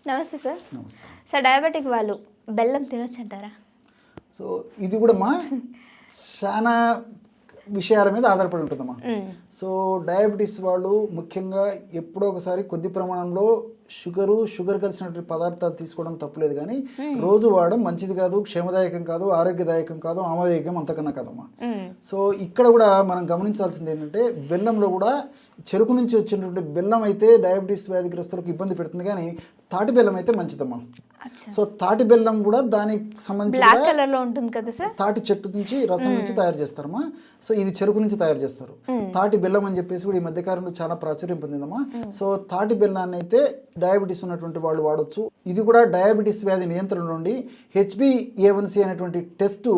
నమస్తే సార్. నమస్తే. Sir diabetic వాళ్ళు బెల్లం తినొచ్చు అంటారా? సో ఇది కూడా చాలా విషయాల మీద ఆధారపడి ఉంటుందమ్మా. సో డయాబెటీస్ వాళ్ళు ముఖ్యంగా ఎప్పుడో ఒకసారి కొద్ది ప్రమాణంలో షుగర్ కలిసినటువంటి పదార్థాలు తీసుకోవడం తప్పులేదు, కానీ రోజు వాడడం మంచిది కాదు, క్షేమదాయకం కాదు, ఆరోగ్యదాయకం కాదు, ఆమోదయోగ్యం అంతకన్నా కాదమ్మా. సో ఇక్కడ కూడా మనం గమనించాల్సింది ఏంటంటే బెల్లంలో కూడా చెరుకు నుంచి వచ్చినటువంటి బెల్లం అయితే డయాబెటీస్ వ్యాధిగ్రస్తులకు ఇబ్బంది పెడుతుంది, కానీ తాటి బెల్లం అయితే మంచిదమ్మా. సో తాటి బెల్లం కూడా దానికి సంబంధించి తాటి చెట్టు నుంచి రసం నుంచి తయారు చేస్తారమ్మా. సో ఇది చెరుకు నుంచి తయారు చేస్తారు. తాటి బెల్లం అని చెప్పేసి కూడా ఈ మధ్యకాలంలో చాలా ప్రాచుర్యం పొందిందమ్మా. సో తాటి బెల్లాన్ని అయితే డయాబెటీస్ ఉన్నటువంటి వాళ్ళు వాడచ్చు. ఇది కూడా డయాబెటీస్ వ్యాధి నియంత్రణ నుండి HbA1c అనేటువంటి టెస్టు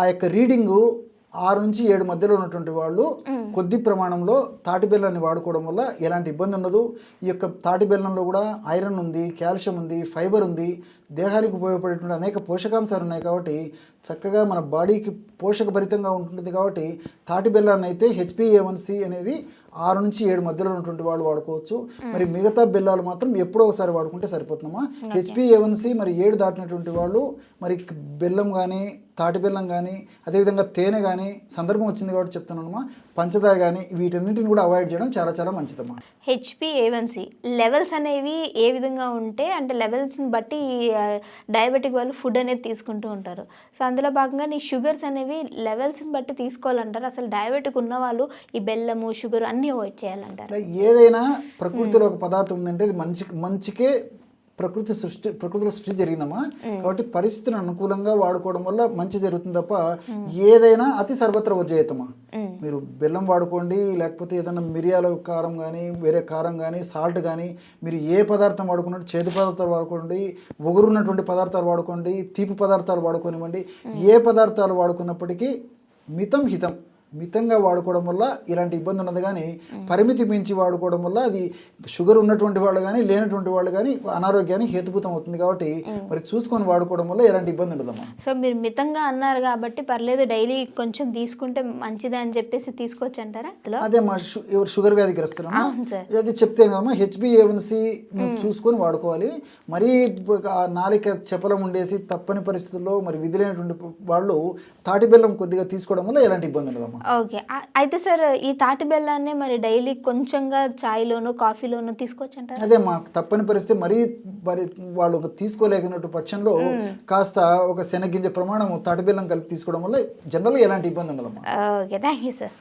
ఆ యొక్క రీడింగు 6 నుంచి 7 మధ్యలో ఉన్నటువంటి వాళ్ళు కొద్ది ప్రమాణంలో తాటి బెల్లాన్ని వాడుకోవడం వల్ల ఎలాంటి ఇబ్బంది ఉండదు. ఈ యొక్క తాటి బెల్లంలో కూడా ఐరన్ ఉంది, కాల్షియం ఉంది, ఫైబర్ ఉంది, దేహానికి ఉపయోగపడేటువంటి అనేక పోషకాంశాలు ఉన్నాయి. కాబట్టి చక్కగా మన బాడీకి పోషకభరితంగా ఉంటుంది. కాబట్టి తాటి బెల్లాన్ని అయితే HbA1c అనేది 6 నుంచి 7 మధ్యలో ఉన్నటువంటి వాళ్ళు వాడుకోవచ్చు. మరి మిగతా బెల్లాలు మాత్రం ఎప్పుడో ఒకసారి వాడుకుంటే సరిపోతుందమ్మా. HbA1c మరి 7 దాటినటువంటి వాళ్ళు మరి బెల్లం కానీ, తాటి బెల్లం కానీ, అదేవిధంగా తేనె కానీ, సందర్భం వచ్చింది కాబట్టి చెప్తున్నానమ్మా, పంచదార కానీ వీటన్నిటిని కూడా అవాయిడ్ చేయడం చాలా చాలా మంచిదమ్మా. HbA1c లెవెల్స్ అనేవి ఏ విధంగా ఉంటే, అంటే లెవెల్స్ని బట్టి డయాబెటిక్ వాళ్ళు ఫుడ్ అనేది తీసుకుంటూ ఉంటారు. సో అందులో భాగంగా నీ షుగర్స్ అనేవి లెవెల్స్ని బట్టి తీసుకోవాలంటారు. అసలు డయాబెటిక్ ఉన్న వాళ్ళు ఈ బెల్లము, షుగర్ అన్నీ అవాయిడ్ చేయాలంటారు. ఏదైనా ప్రకృతిలో ఒక పదార్థం ఉందంటే అది మంచికే ప్రకృతిలో సృష్టి జరిగిందమ్మా. కాబట్టి పరిస్థితులను అనుకూలంగా వాడుకోవడం వల్ల మంచి జరుగుతుంది తప్ప ఏదైనా అతి సర్వత్ర వర్జయతమా. మీరు బెల్లం వాడుకోండి, లేకపోతే ఏదైనా మిరియాల కారం కానీ, వేరే కారం కానీ, సాల్ట్ కానీ, మీరు ఏ పదార్థం వాడుకున్నట్టు చేదు పదార్థాలు వాడుకోండి, ఒగురున్నటువంటి పదార్థాలు వాడుకోండి, తీపి పదార్థాలు వాడుకోనివ్వండి, ఏ పదార్థాలు వాడుకున్నప్పటికీ మితంగా వాడుకోవడం వల్ల ఇలాంటి ఇబ్బంది ఉన్నది. కానీ పరిమితి మించి వాడుకోవడం వల్ల అది షుగర్ ఉన్నటువంటి వాళ్ళు కానీ, లేనటువంటి వాళ్ళు కానీ అనారోగ్యానికి హేతుభూతం అవుతుంది. కాబట్టి మరి చూసుకొని వాడుకోవడం వల్ల ఎలాంటి ఇబ్బంది ఉండదమ్మా. సో మీరు మితంగా అన్నారు కాబట్టి పర్లేదు, డైలీ కొంచెం తీసుకుంటే మంచిదే అని చెప్పేసి తీసుకోవచ్చు అంటారా? అదే మా షుగర్ వ్యాధిగ్రస్తులమ్మా, అది చెప్తే కదమ్మా HbA1c చూసుకొని వాడుకోవాలి. మరీ నాలిక చపలం ఉండేసి తప్పని పరిస్థితుల్లో మరి విధులైనటువంటి వాళ్ళు తాటి బెల్లం కొద్దిగా తీసుకోవడం వల్ల ఎలాంటి ఇబ్బంది ఉండదమ్మా. ఓకే, అయితే సార్ ఈ తాటి బెల్లాన్ని మరి డైలీ కొంచెంగా చాయ్లోను, కాఫీలోను తీసుకోవచ్చు అంటారు? అదే మా తప్పని పరిస్థితి మరి వాళ్ళు తీసుకోలేకున్నట్టు పక్షంలో కాస్త ఒక శనగింజ ప్రమాణం తాటి బెల్లం కలిపి తీసుకోవడం వల్ల జనరల్గా ఎలాంటి ఇబ్బంది ఉండదమ్మా. Okay, thank you sir.